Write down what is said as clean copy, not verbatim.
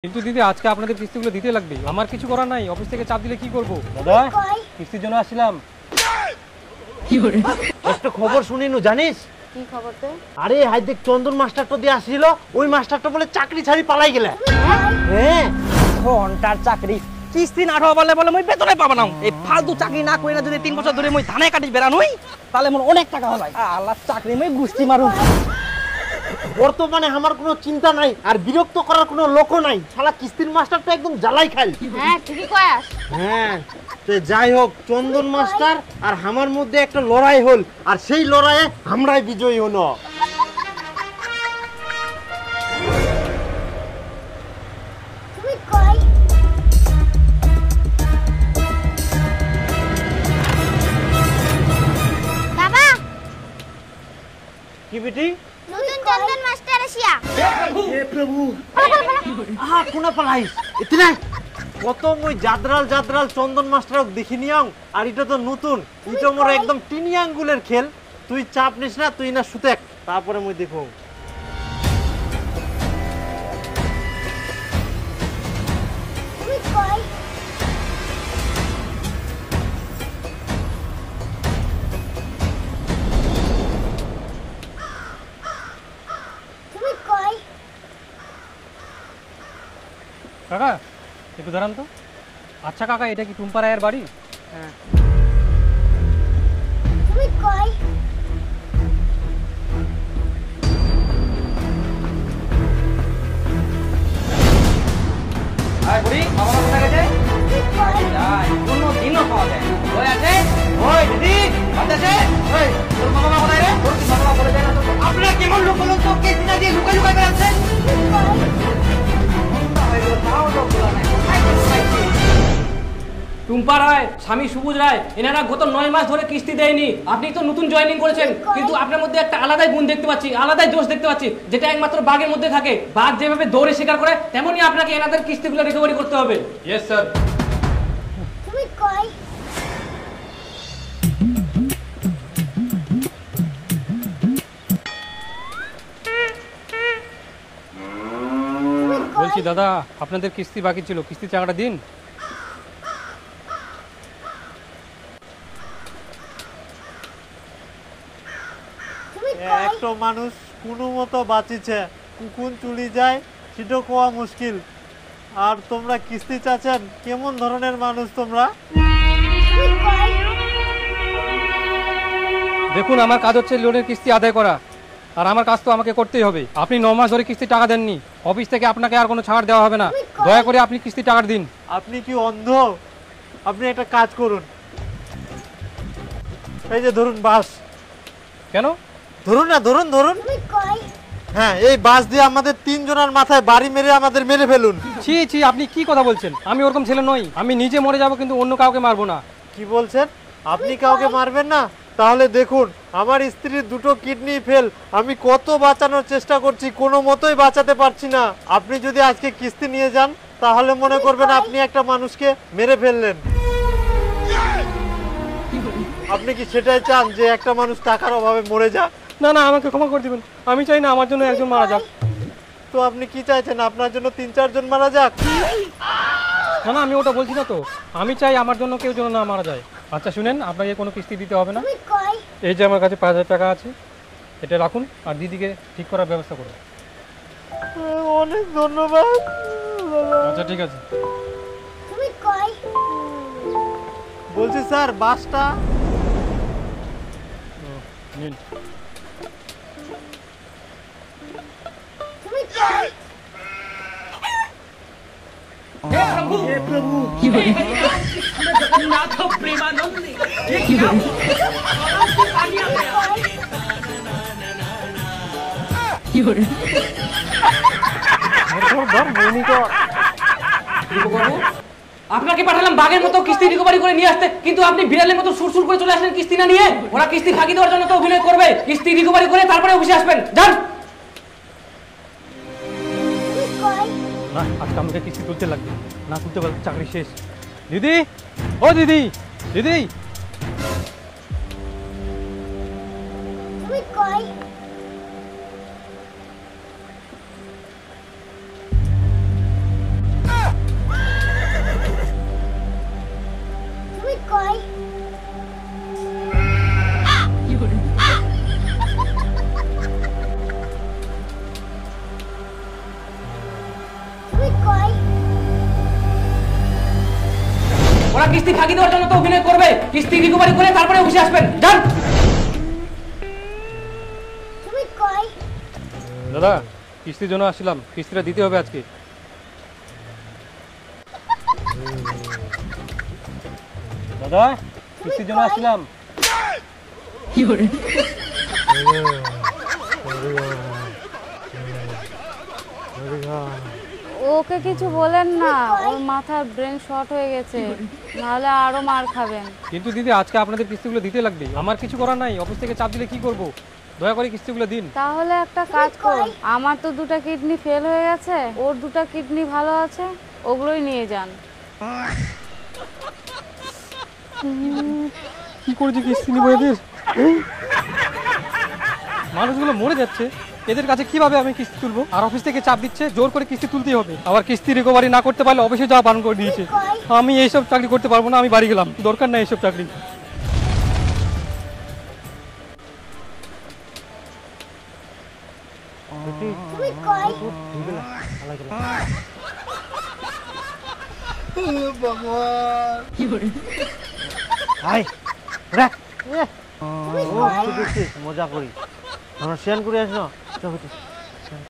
কিন্তু দিদি আজকে আপনাদের কিস্তিগুলো দিতে লাগবে, আমার কিছু করার নাই। অফিস থেকে চাপ দিলে কি করব? দাদা কিস্তির জন্য আসছিলাম। কি করে একটা খবর শুনিনু জানিস? কি খবর তে? আরে হাই দেখ চন্দন মাস্টারটা দিয়ে আসছিল, ওই মাস্টারটা বলে চাকরি ছাড়ি পালাই গেলে। হ্যাঁ ঘন্টার চাকরি কিস্তি না হওয়া বলে বলে মই বেতনে পাবা না। এই ফালতু চাকরি না কইরা যদি 3 বছর ধরে মই ধানে কাটি বেরান হই তাহলে মোর অনেক টাকা হবে। আল্লাহ চাকরি মই গুষ্টি মারু। বর্তমানে আমার কোনো চিন্তা নাই আর বিরক্ত করার কোনো লোকও নাই। শালা কিস্তির মাস্টারটা একদম জ্বালাই খাই। হ্যাঁ ঠিকই কয়াস। হ্যাঁ তো যাই হোক, চন্দন মাস্টার আর আমার মধ্যে একটা লড়াই হল, আর সেই লড়াইয়ে আমরাই বিজয়ী হলো। তুমি কই? বাবা কি বেটি? নতুন চন্দন মাস্টার আসিয়া। হে প্রভু, আহা কোনা পালাইস ইতনা কত মই জাদরাল জাদরাল চন্দন মাস্টারক দেখিনিয়াং, আর এটা তো নতুন, এটা মোর একদম টিনি আঙ্গুলের খেল। তুই চাপ নিস না, তুই না সুতেক, তারপরে মই দেখো। তুমি কই? তুমি কই? কাকা একটু দাঁড়ান তো। আচ্ছা কাকা, এটা কি টুম্পা রায়ের বাড়ি? হ্যাঁ তুমি কই? আই বুড়ি বাবা কোথায় গেছে? তুমি কই? যাই কোনো দিনও পাওয়া যায় না। ওই আছে ওই দিদি বাতাসে ওই তোর বাবা কোথায় রে? তোর কি বাবা বলে যায় না তো? আপনারা কেমন লোক বলুন তো, কে দিনা দিয়ে লুকাই লুকাই বেড়াচ্ছেন? তুমি কই? তাও লোক বলা নাই। কোথায় কোথায় টুম্পা রায়, স্বামী সবুজ রায়, এনারা গত 9 মাস ধরে কিস্তি দেয়নি। আপনি তো নতুন জয়েনিং করেছেন, কিন্তু আপনার মধ্যে একটা আলাদাই গুণ দেখতে পাচ্ছি, আলাদাই দোষ দেখতে পাচ্ছি, যেটা একমাত্র বাঘের মধ্যে থাকে। বাঘ যেভাবে দৌড়ে শিকার করে, তেমনই আপনাকে এনাদের কিস্তিগুলো রিকভারি করতে হবে। Yes sir. তুমি কই? বলছি দাদা, আপনাদের কিস্তি বাকি ছিল, কিস্তির টাকাটা দিন। তুমি কই? একটা মানুষ কোনো মতো বাঁচিছে, কুকুন চুলি যায় সেটা কোয়া মুশকিল, আর তোমরা কিস্তি চাচ্ছেন? কেমন ধরনের মানুষ তোমরা? তুমি কই? দেখুন, আমার কাজ হচ্ছে লোনের কিস্তি আদায় করা, আর আমার কাজ তো আমাকে করতেই হবে। আপনি 9 মাস ধরে কিস্তি টাকা দেননি, অফিস থেকে আপনাকে আর কোনো ছাড় দেওয়া হবে না। দয়া করে আপনি কিস্তি টাকা দিন। আপনি কি অন্ধ? আপনি একটা কাজ করুন, এই যে ধরুন বাস। কেন? ধরুন না, ধরুন ধরুন। তুমি কই? হ্যাঁ, এই বাস দিয়ে আমাদের 3 জনের মাথায় বাড়ি মেরে আমাদের মেরে ফেলুন। ছি ছি, আপনি কি কথা বলছেন? আমি ওরকম ছেলে নই। আমি নিজে মরে যাব, কিন্তু অন্য কাউকে মারবো না। কি বলছেন? আপনি কাউকে মারবেন না? তাহলে দেখুন, আমার স্ত্রীর 2টো কিডনি ফেল, আমি কত বাঁচানোর চেষ্টা করছি, কোনো মতোই বাঁচাতে পারছি না। আপনি যদি আজকে কিস্তি নিয়ে যান, তাহলে মনে করবেন আপনি একটা মানুষকে মেরে ফেললেন। আপনি কি সেটাই চান যে একটা মানুষ টাকার অভাবে মরে যাক? না না, আমাকে ক্ষমা করে দিবেন। আমি চাই না আমার জন্য একজন মারা যাক। তো আপনি কি চাইছেন, আপনার জন্য 3-4 জন মারা যাক? না না, আমি ওটা বলছি না তো। আমি চাই আমার জন্য কেউ যেন না মারা যায়। আচ্ছা শুনেন, আপনাকে কোনো কিস্তি দিতে হবে না। তুমি কই? এই যে আমার কাছে 5000 টাকা আছে, এটা রাখুন, আর দিদিকে ঠিক করার ব্যবস্থা করুন। অনেক ধন্যবাদ। আচ্ছা ঠিক আছে। তুমি কই? বলছি স্যার, বাসটা নিন। তুমি কই? কি করে? জগন্নাথ প্রেমানন্দে। কি করে? কি করে? আপনাকে পাঠালাম বাঘের মতো কিস্তি রিকভারি করে নিয়ে আসতে, কিন্তু আপনি বিড়ালের মতো সুরসুর করে চলে আসলেন কিস্তি না নিয়ে। ওরা কিস্তি ফাঁকি দেওয়ার জন্য তো অভিনয় করবে, কিস্তি রিকভারি করে তারপরে অফিসে আসবেন। যান। তুমি কই? না, আজকে আমাকে কিস্তি তুলতে লাগবে, না তুলতে পারলে চাকরি শেষ। দিদি, ও দিদি, দিদি। তুমি কই? কই ওরা কিস্তি ফাঁকি দেওয়ার জন্য তো অভিনয় করবে, কিস্তি রিকভারি করে তারপরে অফিসে আসবেন, যান। তুমি কই দাদা কিস্তির জন্য আসছিলাম, কিস্তিটা দিতে হবে আজকে। দাদা কিস্তির জন্য আসছিলাম। ওকে কিছু বলেন না, ওর মাথার ব্রেন শর্ট হয়ে গেছে, নাহলে আরো মার খাবেন। কিন্তু দিদি আজকে আপনাদের কিস্তিগুলো দিতে লাগবে, আমার কিছু করার নাই, অফিস থেকে চাপ দিলে কি করব, দয়া করে কিস্তিগুলো দিন। তাহলে একটা কাজ কর, আমার তো 2টা কিডনি ফেল হয়ে গেছে, ওর 2টা কিডনি ভালো আছে, ওগুলোই নিয়ে যান। কি করেছি কিস্তি নিব এদের? মানুষগুলো মরে যাচ্ছে, এদের কাছে কিভাবে আমি কিস্তি তুলবো? আর অফিস থেকে চাপ দিচ্ছে জোর করে কিস্তি তুলতেই হবে, আবার কিস্তি রিকভারি না করতে পারলে অফিসে যাওয়া বারণ করে দিয়েছে। আমি এইসব চাকরি করতে পারবো না, আমি বাড়ি গেলাম, দরকার নাই এইসব চাকরি। তুমি কই হাই রে ও দেখছিস মজা করি আমরা শেয়ার করে আসো চল